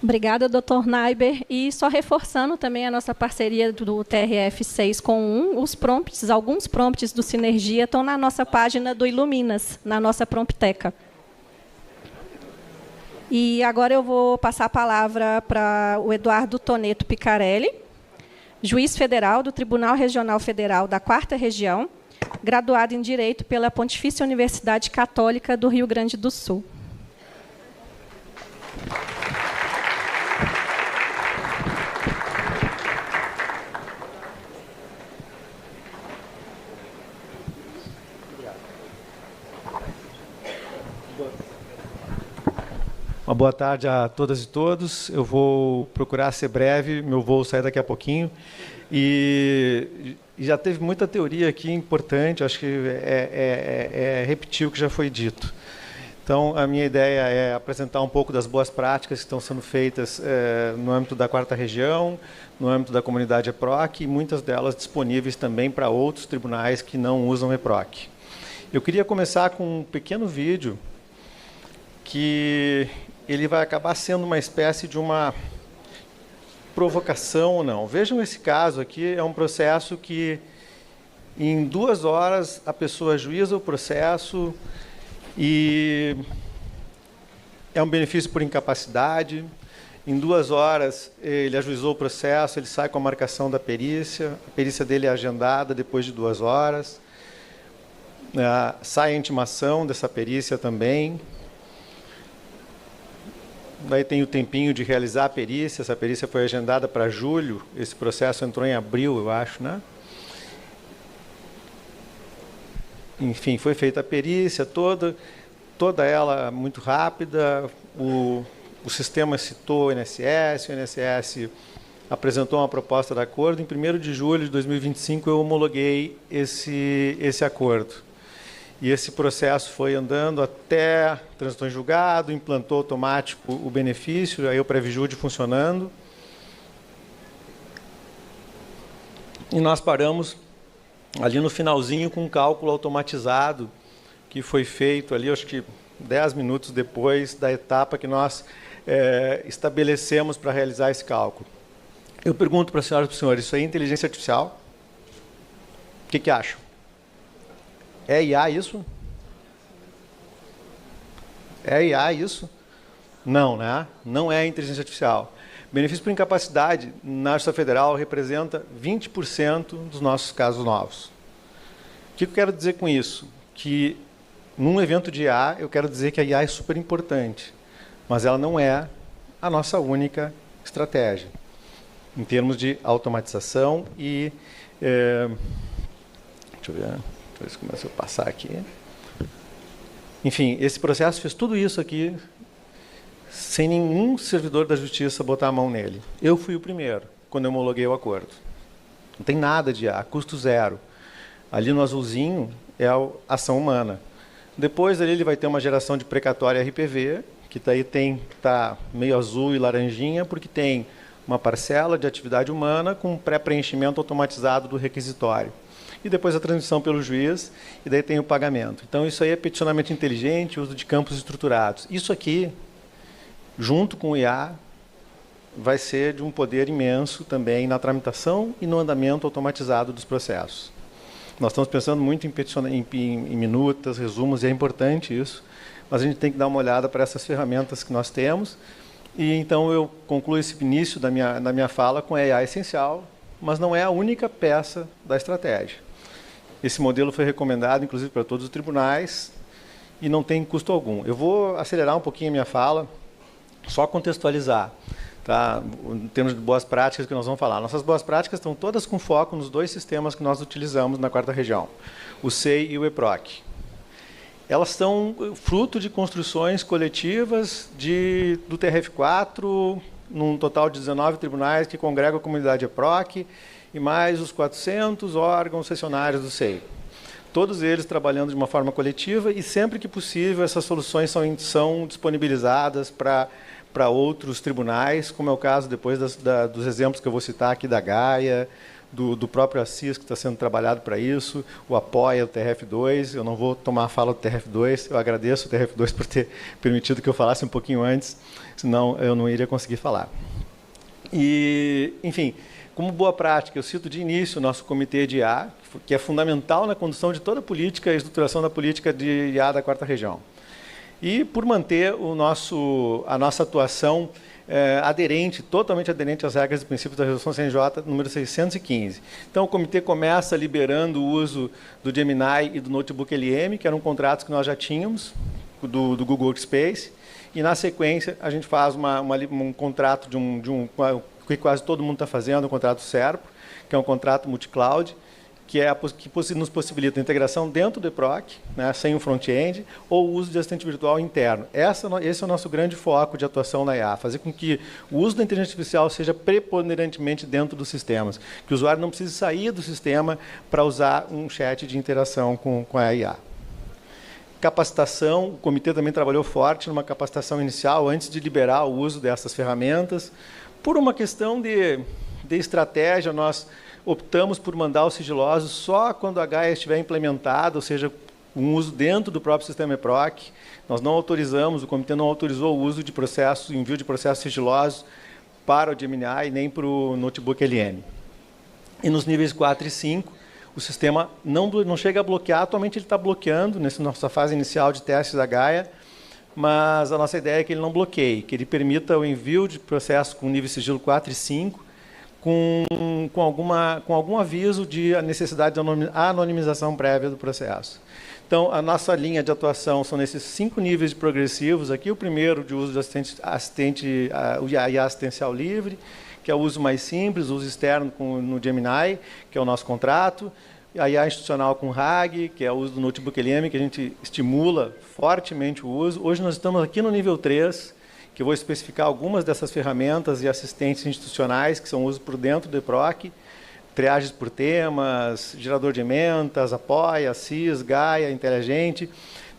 Obrigada, doutor Naiber. E só reforçando também a nossa parceria do TRF 6 com os prompts, alguns prompts do Sinergia estão na nossa página do Iluminas, na nossa prompteca. E agora eu vou passar a palavra para o Eduardo Toneto Picarelli, juiz federal do Tribunal Regional Federal da 4ª Região, graduado em Direito pela Pontifícia Universidade Católica do Rio Grande do Sul. Uma boa tarde a todas e todos. Eu vou procurar ser breve, meu voo sai daqui a pouquinho. E já teve muita teoria aqui importante, acho que é repetir o que já foi dito. Então, a minha ideia é apresentar um pouco das boas práticas que estão sendo feitas no âmbito da 4ª Região, no âmbito da comunidade EPROC, e muitas delas disponíveis também para outros tribunais que não usam EPROC. Eu queria começar com um pequeno vídeo que ele vai acabar sendo uma espécie de uma provocação ou não. Vejam esse caso aqui, é um processo que em 2 horas a pessoa ajuiza o processo e é um benefício por incapacidade. Em 2 horas ele ajuizou o processo, ele sai com a marcação da a perícia dele é agendada depois de 2 horas. Sai a intimação dessa perícia também. Daí tem o tempinho de realizar a perícia, essa perícia foi agendada para julho, esse processo entrou em abril, eu acho, né? Enfim, foi feita a perícia toda ela muito rápida, o sistema citou o INSS apresentou uma proposta de acordo, em 1º de julho de 2025 eu homologuei esse acordo. E esse processo foi andando até transitou em julgado, implantou automático o benefício, aí o Previjude funcionando. E nós paramos ali no finalzinho com um cálculo automatizado que foi feito ali, acho que 10 minutos depois da etapa que nós estabelecemos para realizar esse cálculo. Eu pergunto para as senhoras e para os senhores, isso aí é inteligência artificial? O que acham? É IA isso? É IA isso? Não, né? Não é inteligência artificial. Benefício por incapacidade na Justiça Federal representa 20% dos nossos casos novos. O que eu quero dizer com isso? Que num evento de IA, eu quero dizer que a IA é super importante, mas ela não é a nossa única estratégia, em termos de automatização e... deixa eu ver se começa a passar aqui. Enfim, esse processo fez tudo isso aqui sem nenhum servidor da Justiça botar a mão nele. Eu fui o primeiro, quando eu homologuei o acordo. Não tem nada de IA, custo zero. Ali no azulzinho é a ação humana. Depois ali ele vai ter uma geração de precatória RPV, que daí tá meio azul e laranjinha, porque tem uma parcela de atividade humana com pré-preenchimento automatizado do requisitório. E depois a transmissão pelo juiz, e daí tem o pagamento. Então, isso aí é peticionamento inteligente, uso de campos estruturados. Isso aqui, junto com o IA, vai ser de um poder imenso também na tramitação e no andamento automatizado dos processos. Nós estamos pensando muito em minutas, resumos, e é importante isso, mas a gente tem que dar uma olhada para essas ferramentas que nós temos. E então eu concluo esse início da minha fala com a IA essencial, mas não é a única peça da estratégia. Esse modelo foi recomendado, inclusive, para todos os tribunais e não tem custo algum. Eu vou acelerar um pouquinho a minha fala, só contextualizar, tá? Em termos de boas práticas que nós vamos falar. Nossas boas práticas estão todas com foco nos 2 sistemas que nós utilizamos na 4ª Região, o SEI e o EPROC. Elas são fruto de construções coletivas do TRF4, num total de 19 tribunais que congregam a comunidade EPROC, e mais os 400 órgãos sessionários do SEI. Todos eles trabalhando de uma forma coletiva e, sempre que possível, essas soluções são disponibilizadas para outros tribunais, como é o caso depois dos exemplos que eu vou citar aqui da Gaia, do próprio Assis, que está sendo trabalhado para isso, o apoia o TRF2. Eu não vou tomar a fala do TRF2, eu agradeço o TRF2 por ter permitido que eu falasse um pouquinho antes, senão eu não iria conseguir falar. E, enfim, como boa prática, eu cito de início o nosso comitê de IA, que é fundamental na condução de toda a política e estruturação da política de IA da 4ª Região. E por manter a nossa atuação aderente, totalmente aderente às regras e princípios da Resolução CNJ número 615. Então, o comitê começa liberando o uso do Gemini e do Notebook LM, que eram contratos que nós já tínhamos, do Google Workspace, e, na sequência, a gente faz um contrato que quase todo mundo está fazendo, um contrato SERPO, que é um contrato multi-cloud, que nos possibilita a integração dentro do EPROC, né, sem o front-end, ou o uso de assistente virtual interno. Esse é o nosso grande foco de atuação na IA, fazer com que o uso da inteligência artificial seja preponderantemente dentro dos sistemas, que o usuário não precise sair do sistema para usar um chat de interação com a IA. Capacitação, o comitê também trabalhou forte numa capacitação inicial, antes de liberar o uso dessas ferramentas. Por uma questão de estratégia, nós optamos por mandar os sigilosos só quando a Gaia estiver implementada, ou seja, um uso dentro do próprio sistema EPROC. Nós não autorizamos, o comitê não autorizou o uso de processos, envio de processos sigilosos para o Gemini e nem para o Notebook LM. E nos níveis 4 e 5, o sistema não chega a bloquear, atualmente ele está bloqueando, nessa nossa fase inicial de testes da Gaia, mas a nossa ideia é que ele não bloqueie, que ele permita o envio de processos com nível sigilo 4 e 5, com algum aviso de a necessidade de anonimização prévia do processo. Então, a nossa linha de atuação são nesses 5 níveis de progressivos. Aqui, o primeiro de uso de o IA assistencial livre, que é o uso mais simples, o uso externo no Gemini, que é o nosso contrato. A IA institucional com RAG, que é o uso do Notebook LM, que a gente estimula fortemente o uso. Hoje nós estamos aqui no nível 3, que eu vou especificar algumas dessas ferramentas e assistentes institucionais que são usados por dentro do EPROC, triagens por temas, gerador de ementas, Apoia, Assis, Gaia, Inteligente.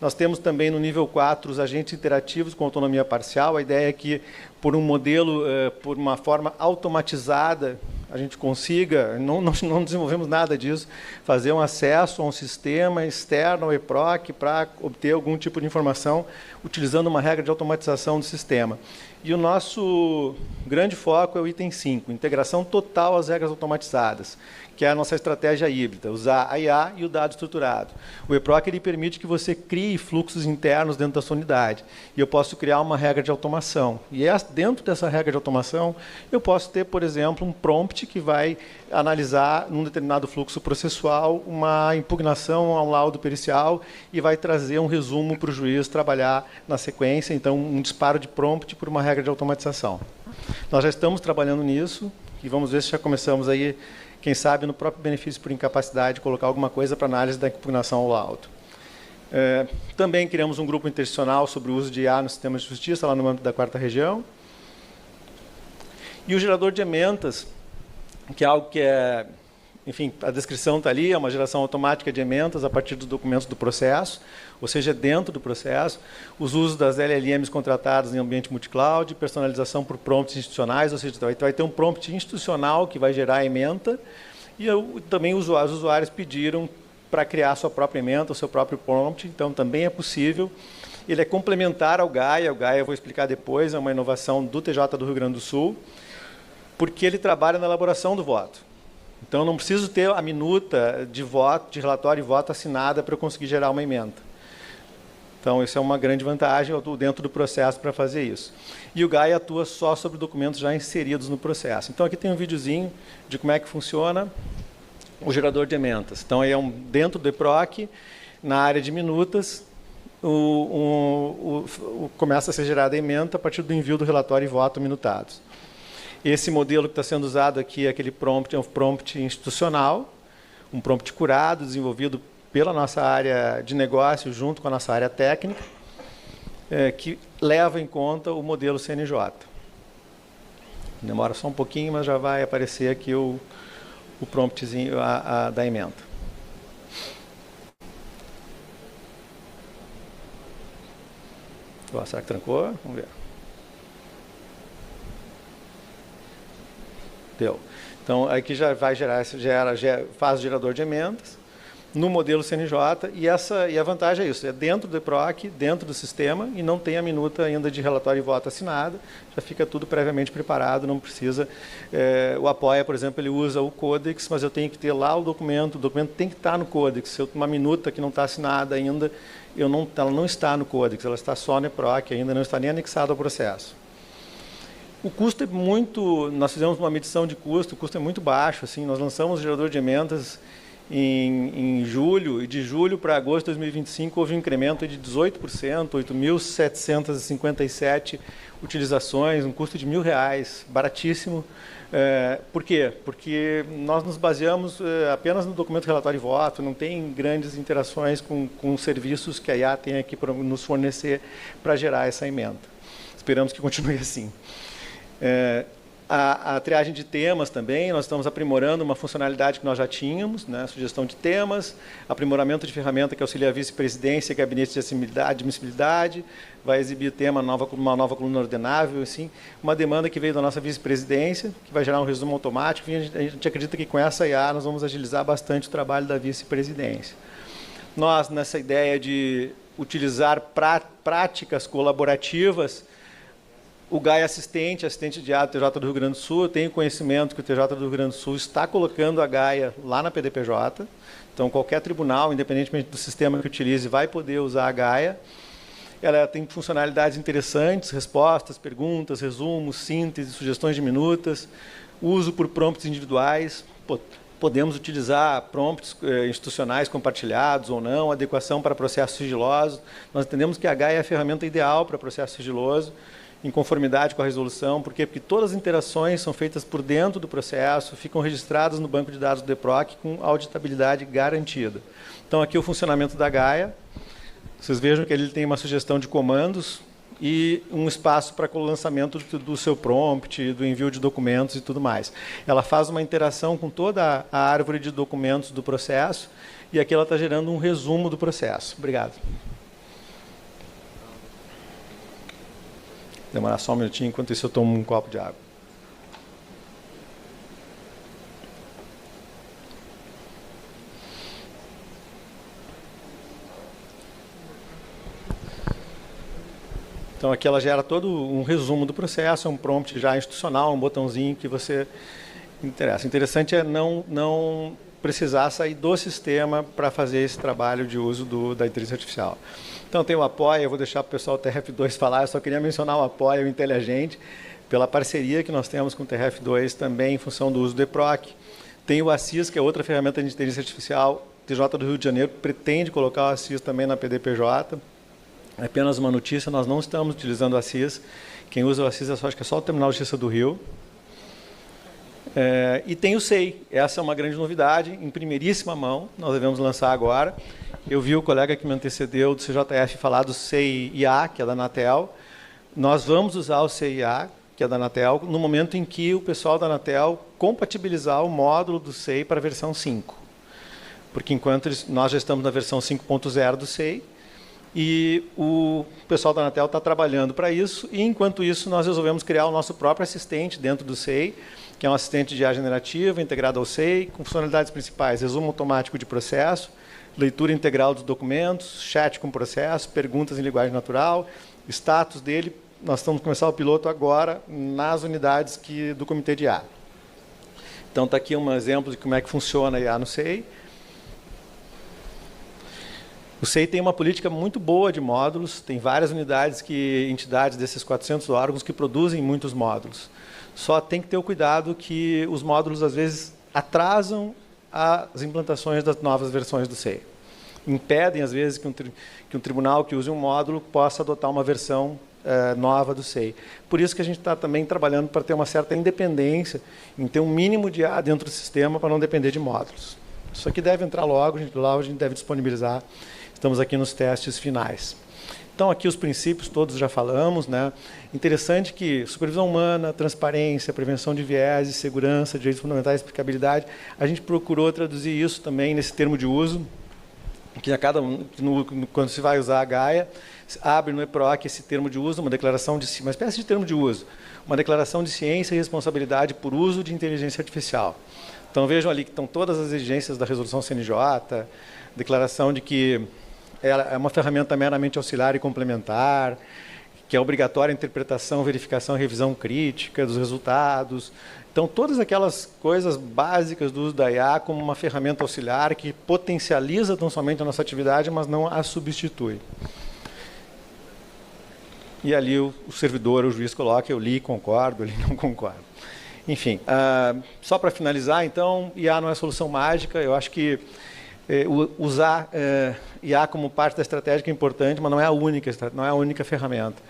Nós temos também no nível 4 os agentes interativos com autonomia parcial. A ideia é que, por um modelo, por uma forma automatizada, a gente consiga, não desenvolvemos nada disso, fazer um acesso a um sistema externo ao EPROC para obter algum tipo de informação utilizando uma regra de automatização do sistema. E o nosso grande foco é o item 5, integração total às regras automatizadas, que é a nossa estratégia híbrida, usar a IA e o dado estruturado. O EPROC ele permite que você crie fluxos internos dentro da sua unidade. E eu posso criar uma regra de automação. E dentro dessa regra de automação, eu posso ter, por exemplo, um prompt que vai analisar, num determinado fluxo processual, uma impugnação a um laudo pericial e vai trazer um resumo para o juiz trabalhar na sequência. Então, um disparo de prompt por uma regra de automatização. Nós já estamos trabalhando nisso e vamos ver se já começamos aí, quem sabe, no próprio benefício por incapacidade, colocar alguma coisa para análise da impugnação ao laudo. Também criamos um grupo interinstitucional sobre o uso de IA no sistema de justiça, lá no âmbito da 4ª Região. E o gerador de ementas, que é algo que é, enfim, a descrição está ali, é uma geração automática de ementas a partir dos documentos do processo, ou seja, dentro do processo, os usos das LLMs contratadas em ambiente multicloud, personalização por prompts institucionais, ou seja, vai ter um prompt institucional que vai gerar a ementa, e também os usuários pediram para criar a sua própria ementa, o seu próprio prompt, então também é possível. Ele é complementar ao Gaia, eu vou explicar depois, é uma inovação do TJ do Rio Grande do Sul, porque ele trabalha na elaboração do voto. Então, eu não preciso ter a minuta de voto, de relatório e voto assinada para eu conseguir gerar uma ementa. Então, isso é uma grande vantagem, eu estou dentro do processo para fazer isso. E o Gaia atua só sobre documentos já inseridos no processo. Então, aqui tem um videozinho de como é que funciona o gerador de ementas. Então, aí dentro do EPROC, na área de minutas, começa a ser gerada a ementa a partir do envio do relatório e voto minutados. Esse modelo que está sendo usado aqui, aquele prompt, é um prompt institucional, um prompt curado, desenvolvido pela nossa área de negócio, junto com a nossa área técnica, que leva em conta o modelo CNJ. Demora só um pouquinho, mas já vai aparecer aqui o promptzinho da emenda. Será que trancou? Vamos ver. Deu. Então, aqui já vai faz o gerador de emendas no modelo CNJ, e a vantagem é isso, é dentro do EPROC, dentro do sistema, e não tem a minuta ainda de relatório e voto assinada, já fica tudo previamente preparado, não precisa... o Apoia, por exemplo, ele usa o Codex, mas eu tenho que ter lá o documento tem que estar no Codex. Se eu tenho uma minuta que não está assinada ainda, ela não está no Codex, ela está só no EPROC, ainda não está nem anexada ao processo. O custo é muito... Nós fizemos uma medição de custo, o custo é muito baixo, assim, nós lançamos o gerador de emendas em julho, e de julho para agosto de 2025 houve um incremento de 18%, 8.757 utilizações, um custo de R$1.000, baratíssimo. Por quê? Porque nós nos baseamos apenas no documento relatório e voto, não tem grandes interações com serviços que a IA tem aqui para nos fornecer para gerar essa emenda. Esperamos que continue assim. A triagem de temas também, nós estamos aprimorando uma funcionalidade que nós já tínhamos, né, sugestão de temas, aprimoramento de ferramenta que auxilia a vice-presidência e gabinete de admissibilidade, vai exibir tema, uma nova coluna ordenável, assim, uma demanda que veio da nossa vice-presidência, que vai gerar um resumo automático, e a gente acredita que com essa IA nós vamos agilizar bastante o trabalho da vice-presidência. Nós, nessa ideia de utilizar práticas colaborativas, o GAI assistente de IA do TJ do Rio Grande do Sul, eu tenho conhecimento que o TJ do Rio Grande do Sul está colocando a Gaia lá na PDPJ, então qualquer tribunal, independentemente do sistema que utilize, vai poder usar a Gaia. Ela tem funcionalidades interessantes, respostas, perguntas, resumos, síntese, sugestões de minutas, uso por prompts individuais, podemos utilizar prompts institucionais compartilhados ou não, adequação para processos sigilosos. Nós entendemos que a Gaia é a ferramenta ideal para processo sigiloso, em conformidade com a resolução. Por quê? Porque todas as interações são feitas por dentro do processo, ficam registradas no banco de dados do EPROC com auditabilidade garantida. Então, aqui o funcionamento da Gaia. Vocês vejam que ele tem uma sugestão de comandos e um espaço para o lançamento do seu prompt, do envio de documentos e tudo mais. Ela faz uma interação com toda a árvore de documentos do processo, e aqui ela está gerando um resumo do processo. Obrigado. Demorar só um minutinho, enquanto isso eu tomo um copo de água. Então aqui ela gera todo um resumo do processo, um prompt já institucional, um botãozinho que você interessa. Interessante é não precisar sair do sistema para fazer esse trabalho de uso da inteligência artificial. Então tem o Apoia, eu vou deixar para o pessoal do TRF2 falar, eu só queria mencionar o Apoia, o Inteligente, pela parceria que nós temos com o TRF2 também em função do uso do EPROC. Tem o Assis, que é outra ferramenta de inteligência artificial, TJ do Rio de Janeiro pretende colocar o Assis também na PDPJ. É apenas uma notícia, nós não estamos utilizando o Assis. Quem usa o Assis acho que é só o Tribunal de Justiça do Rio. E tem o SEI, essa é uma grande novidade, em primeiríssima mão, nós devemos lançar agora. Eu vi o colega que me antecedeu do CJF falar do SEI-IA, que é da Anatel. Nós vamos usar o SEI-IA, que é da Anatel, no momento em que o pessoal da Anatel compatibilizar o módulo do SEI para a versão 5. Porque enquanto nós já estamos na versão 5.0 do SEI, e o pessoal da Anatel está trabalhando para isso, e enquanto isso nós resolvemos criar o nosso próprio assistente dentro do SEI, que é um assistente de IA generativa integrado ao SEI, com funcionalidades principais: resumo automático de processo, leitura integral dos documentos, chat com processo, perguntas em linguagem natural, status dele. Nós estamos começando o piloto agora nas unidades do Comitê de IA. Então está aqui um exemplo de como é que funciona a IA no SEI. O SEI tem uma política muito boa de módulos, tem várias entidades desses 400 órgãos que produzem muitos módulos. Só tem que ter o cuidado que os módulos, às vezes, atrasam as implantações das novas versões do SEI. Impedem, às vezes, que um tribunal que use um módulo possa adotar uma versão nova do SEI. Por isso que a gente está também trabalhando para ter uma certa independência, em ter um mínimo de IA dentro do sistema para não depender de módulos. Isso aqui deve entrar logo, a gente deve disponibilizar. Estamos aqui nos testes finais. Então, aqui os princípios todos já falamos, né? Interessante que supervisão humana, transparência, prevenção de vieses, segurança, direitos fundamentais, explicabilidade, a gente procurou traduzir isso também nesse termo de uso, que quando se vai usar a Gaia, abre no EPROC esse termo de uso, uma espécie de termo de uso, uma declaração de ciência e responsabilidade por uso de inteligência artificial. Então vejam ali que estão todas as exigências da resolução CNJ, declaração de que é uma ferramenta meramente auxiliar e complementar, que é obrigatória a interpretação, verificação e revisão crítica dos resultados. Então, todas aquelas coisas básicas do uso da IA como uma ferramenta auxiliar que potencializa não somente a nossa atividade, mas não a substitui. E ali o servidor, o juiz coloca, eu li, concordo, eu li, não concordo. Enfim, só para finalizar, então, IA não é solução mágica. Eu acho que usar IA como parte da estratégia é importante, mas não é a única ferramenta.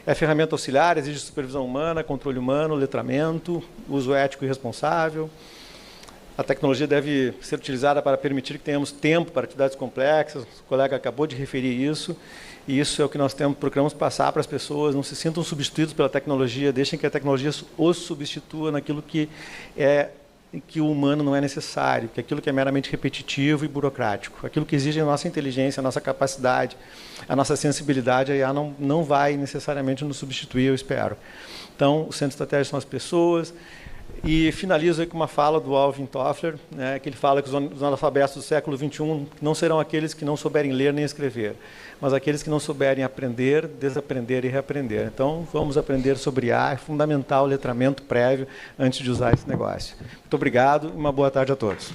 É ferramenta auxiliar, exige supervisão humana, controle humano, letramento, uso ético e responsável. A tecnologia deve ser utilizada para permitir que tenhamos tempo para atividades complexas. O colega acabou de referir isso. E isso é o que nós procuramos passar para as pessoas. Não se sintam substituídos pela tecnologia, deixem que a tecnologia os substitua naquilo que o humano não é necessário, que aquilo que é meramente repetitivo e burocrático. Aquilo que exige a nossa inteligência, a nossa capacidade, a nossa sensibilidade, a IA não vai necessariamente nos substituir, eu espero. Então, o centro de estratégia são as pessoas. E finalizo aí com uma fala do Alvin Toffler, né, que ele fala que os analfabetos do século XXI não serão aqueles que não souberem ler nem escrever, mas aqueles que não souberem aprender, desaprender e reaprender. Então, vamos aprender sobre IA, é fundamental o letramento prévio antes de usar esse negócio. Muito obrigado e uma boa tarde a todos.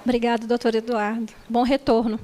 Obrigado, doutor Eduardo. Bom retorno.